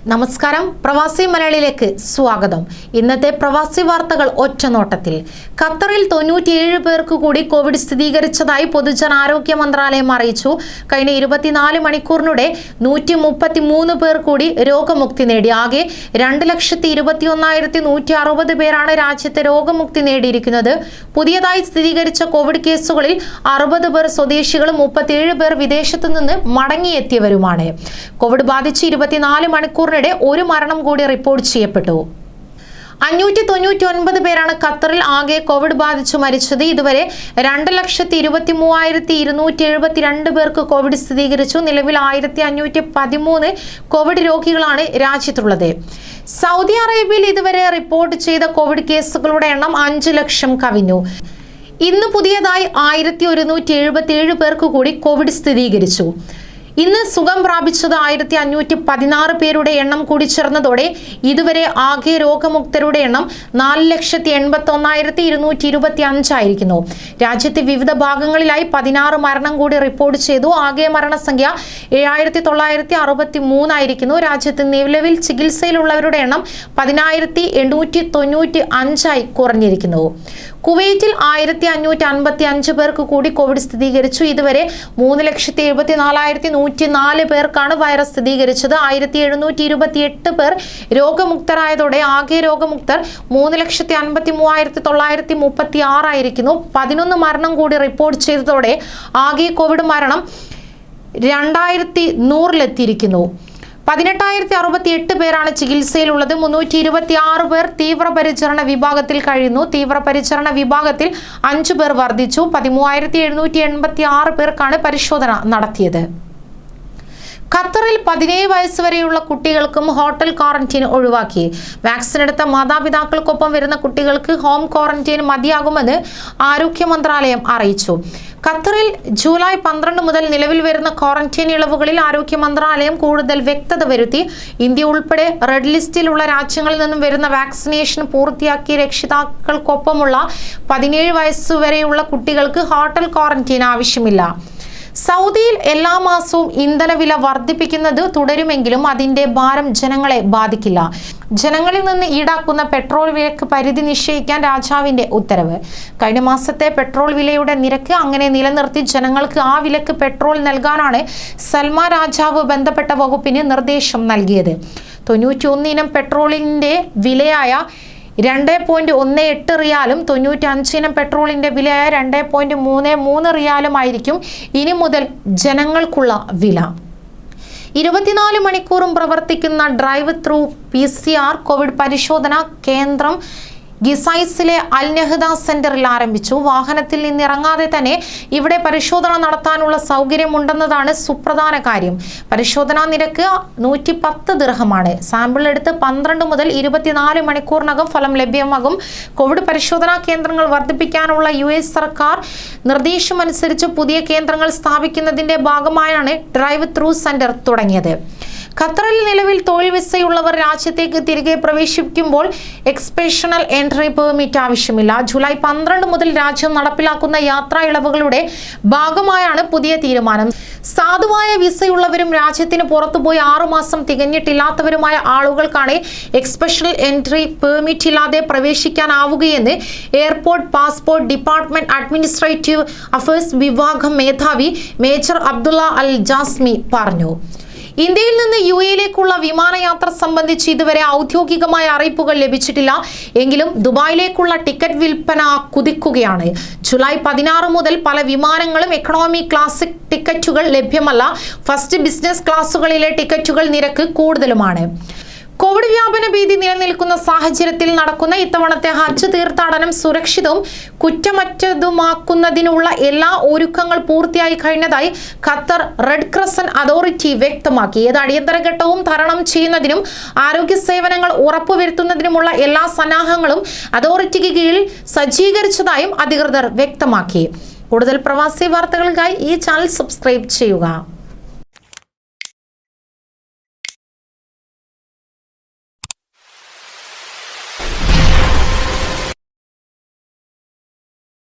നമസ്കാരം, പ്രവാസി മലയാളിയിലേക്ക് സ്വാഗതം. ഇന്നത്തെ പ്രവാസി വാർത്തകൾ ഒറ്റനോട്ടത്തിൽ. ഖത്തറിൽ 97 പേർക്ക് കൂടി കോവിഡ് സ്ഥിരീകരിച്ചതായി പൊതുജനാരോഗ്യ മന്ത്രാലയം അറിയിച്ചു. കഴിഞ്ഞ 24 മണിക്കൂറിനിടെ 133 പേർ കൂടി രോഗമുക്തി നേടി. ആകെ 2,21,160 പേരാണ് രാജ്യത്ത് രോഗമുക്തി നേടിയിരിക്കുന്നത്. പുതിയതായി സ്ഥിരീകരിച്ച കോവിഡ് കേസുകളിൽ 60 പേർ സ്വദേശികളും 37 പേർ വിദേശത്തു നിന്ന് മടങ്ങിയെത്തിയവരുമാണ്. കോവിഡ് ബാധിച്ച് 24 മണിക്കൂറിനിടെ ഒരു മരണം കൂടി റിപ്പോർട്ട് ചെയ്യപ്പെട്ടു. 599 പേരാണ് ഖത്തറിൽ ആകെ കോവിഡ് ബാധിച്ചു മരിച്ചത്. ഇതുവരെ 2,23,272 പേർക്ക് കോവിഡ് സ്ഥിരീകരിച്ചു. നിലവിൽ 1,513 കോവിഡ് രോഗികളാണ് രാജ്യത്തുള്ളത്. സൗദി അറേബ്യയിൽ ഇതുവരെ റിപ്പോർട്ട് ചെയ്ത കോവിഡ് കേസുകളുടെ എണ്ണം 5 ലക്ഷം കവിഞ്ഞു. ഇന്ന് പുതിയതായി 1,177 പേർക്ക് കൂടി കോവിഡ് സ്ഥിരീകരിച്ചു. ഇന്ന് സുഖം പ്രാപിച്ചത് 1,516 പേരുടെ എണ്ണം കൂടി ചേർന്നതോടെ ഇതുവരെ ആകെ രോഗമുക്തരുടെ എണ്ണം 4,81,225 ആയിരിക്കുന്നു. രാജ്യത്തെ വിവിധ ഭാഗങ്ങളിലായി 16 മരണം കൂടി റിപ്പോർട്ട് ചെയ്തു. ആകെ മരണസംഖ്യ 7,963 ആയിരിക്കുന്നു. രാജ്യത്ത് നിലവിൽ ചികിത്സയിലുള്ളവരുടെ എണ്ണം 10,895 കുറഞ്ഞിരിക്കുന്നു. കുവൈറ്റിൽ 1,555 പേർക്ക് കൂടി കോവിഡ് സ്ഥിരീകരിച്ചു. ഇതുവരെ 3,74,104 പേർക്കാണ് വൈറസ് സ്ഥിരീകരിച്ചത്. 1,728 പേർ രോഗമുക്തരായതോടെ ആകെ രോഗമുക്തർ 3,53,936 ആയിരിക്കുന്നു. 11 മരണം കൂടി റിപ്പോർട്ട് ചെയ്തതോടെ ആകെ കോവിഡ് മരണം 2,100-ലെത്തിയിരിക്കുന്നു. 18,068 പേരാണ് ചികിത്സയിലുള്ളത്. 326 പേർ തീവ്രപരിചരണ വിഭാഗത്തിൽ കഴിയുന്നു. തീവ്രപരിചരണ വിഭാഗത്തിൽ 5 പേർ വർദ്ധിച്ചു. 13,786 പേർക്കാണ് പരിശോധന നടത്തിയത്. ഖത്തറിൽ 17 വയസ്സ് വരെയുള്ള കുട്ടികൾക്കും ഹോട്ടൽ ക്വാറന്റൈൻ ഒഴിവാക്കി. വാക്സിൻ എടുത്ത മാതാപിതാക്കൾക്കൊപ്പം വരുന്ന കുട്ടികൾക്ക് ഹോം ക്വാറന്റൈൻ മതിയാകുമെന്ന് ആരോഗ്യ മന്ത്രാലയം അറിയിച്ചു. ഖത്തറിൽ ജൂലൈ 12 മുതൽ നിലവിൽ വരുന്ന ക്വാറന്റൈൻ ഇളവുകളിൽ ആരോഗ്യ മന്ത്രാലയം കൂടുതൽ വ്യക്തത വരുത്തി. ഇന്ത്യ ഉൾപ്പെടെ റെഡ് ലിസ്റ്റിലുള്ള രാജ്യങ്ങളിൽ നിന്നും വരുന്ന വാക്സിനേഷൻ പൂർത്തിയാക്കിയ രക്ഷിതാക്കൾക്കൊപ്പമുള്ള 17 വയസ്സ് വരെയുള്ള കുട്ടികൾക്ക് ഹോട്ടൽ ക്വാറന്റൈൻ ആവശ്യമില്ല. സൗദിയിൽ എല്ലാ മാസവും ഇന്ധനവില വർദ്ധിപ്പിക്കുന്നത് തുടരുമെങ്കിലും അതിന്റെ ഭാരം ജനങ്ങളെ ബാധിക്കില്ല. ജനങ്ങളിൽ നിന്ന് ഈടാക്കുന്ന പെട്രോൾ വിലക്ക് പരിധി നിശ്ചയിക്കാൻ രാജാവിന്റെ ഉത്തരവ്. കഴിഞ്ഞ മാസത്തെ പെട്രോൾ വിലയുടെ നിരക്ക് അങ്ങനെ നിലനിർത്തി ജനങ്ങൾക്ക് ആ വിലക്ക് പെട്രോൾ നൽകാനാണ് സൽമാൻ രാജാവ് ബന്ധപ്പെട്ട വകുപ്പിന് നിർദ്ദേശം നൽകിയത്. 91 ഇനം പെട്രോളിന്റെ വിലയായ 2.18 റിയാലും 95 ഇനം പെട്രോളിന്റെ വിലയായ 2.33 റിയാലുമായിരിക്കും ഇനി മുതൽ ജനങ്ങൾക്കുള്ള വില. 24 മണിക്കൂറും പ്രവർത്തിക്കുന്ന ഡ്രൈവ് ത്രൂ PCR കോവിഡ് പരിശോധനാ കേന്ദ്രം ഗിസൈസിലെ അൽ നഹ്ദ സെന്ററിൽ ആരംഭിച്ചു. വാഹനത്തിൽ നിന്നിറങ്ങാതെ തന്നെ ഇവിടെ പരിശോധന നടത്താനുള്ള സൗകര്യമുണ്ടെന്നതാണ് സുപ്രധാന കാര്യം. പരിശോധനാ നിരക്ക് 110 ദിർഹമാണ്. സാമ്പിൾ എടുത്ത് 12 മുതൽ 24 മണിക്കൂറിനകം ഫലം ലഭ്യമാകും. കോവിഡ് പരിശോധനാ കേന്ദ്രങ്ങൾ വർദ്ധിപ്പിക്കാനുള്ള US സർക്കാർ നിർദ്ദേശമനുസരിച്ച് പുതിയ കേന്ദ്രങ്ങൾ സ്ഥാപിക്കുന്നതിന്റെ ഭാഗമായാണ് ഡ്രൈവ് ത്രൂ സെന്റർ തുടങ്ങിയത്. ഖത്തറിൽ നിലവിൽ തൊഴിൽ വിസയുള്ളവർ രാജ്യത്തേക്ക് തിരികെ പ്രവേശിക്കുമ്പോൾ എക്സ്പെഷണൽ എൻട്രി പെർമിറ്റ് ആവശ്യമില്ല. ജൂലൈ 12 മുതൽ രാജ്യം നടപ്പിലാക്കുന്ന യാത്രാ ഇളവുകളുടെ ഭാഗമായാണ് പുതിയ തീരുമാനം. സാധുവായ വിസയുള്ളവരും രാജ്യത്തിന് പുറത്തുപോയി 6 മാസം തികഞ്ഞിട്ടില്ലാത്തവരുമായ ആളുകൾക്കാണ് എക്സ്പെഷണൽ എൻട്രി പെർമിറ്റ് ഇല്ലാതെ പ്രവേശിക്കാനാവുകയെന്ന് airport passport department administrative affairs വിഭാഗം മേധാവി മേജർ അബ്ദുള്ള അൽ ജാസ്മി പറഞ്ഞു. ഇന്ത്യയിൽ നിന്ന് UAE-യിലേക്കുള്ള വിമാനയാത്ര സംബന്ധിച്ച് ഇതുവരെ ഔദ്യോഗികമായ അറിയിപ്പുകൾ ലഭിച്ചിട്ടില്ല. എങ്കിലും ദുബായിലേക്കുള്ള ടിക്കറ്റ് വിൽപ്പന കുതിക്കുകയാണ്. ജൂലൈ 16 മുതൽ പല വിമാനങ്ങളും എക്കണോമി ക്ലാസിക് ടിക്കറ്റുകൾ ലഭ്യമല്ല. ഫസ്റ്റ് ബിസിനസ് ക്ലാസുകളിലെ ടിക്കറ്റുകൾ നിരക്ക് കൂടുതലുമാണ്. കോവിഡ് വ്യാപന ഭീതി നിലനിൽക്കുന്ന സാഹചര്യത്തിൽ നടക്കുന്ന ഇത്തവണത്തെ ഹജ്ജ് തീർത്ഥാടനം സുരക്ഷിതവും കുറ്റമറ്റതുമാക്കുന്നതിനുള്ള എല്ലാ ഒരുക്കങ്ങൾ പൂർത്തിയായി കഴിഞ്ഞതായി ഖത്തർ റെഡ് ക്രസന്റ് അതോറിറ്റി വ്യക്തമാക്കി. ഏത് അടിയന്തര ഘട്ടവും തരണം ചെയ്യുന്നതിനും ആരോഗ്യ സേവനങ്ങൾ ഉറപ്പുവരുത്തുന്നതിനുമുള്ള എല്ലാ സന്നാഹങ്ങളും അതോറിറ്റിക്ക് കീഴിൽ സജ്ജീകരിച്ചതായും അധികൃതർ വ്യക്തമാക്കി. കൂടുതൽ പ്രവാസി വാർത്തകൾക്കായി ഈ ചാനൽ സബ്സ്ക്രൈബ് ചെയ്യുക.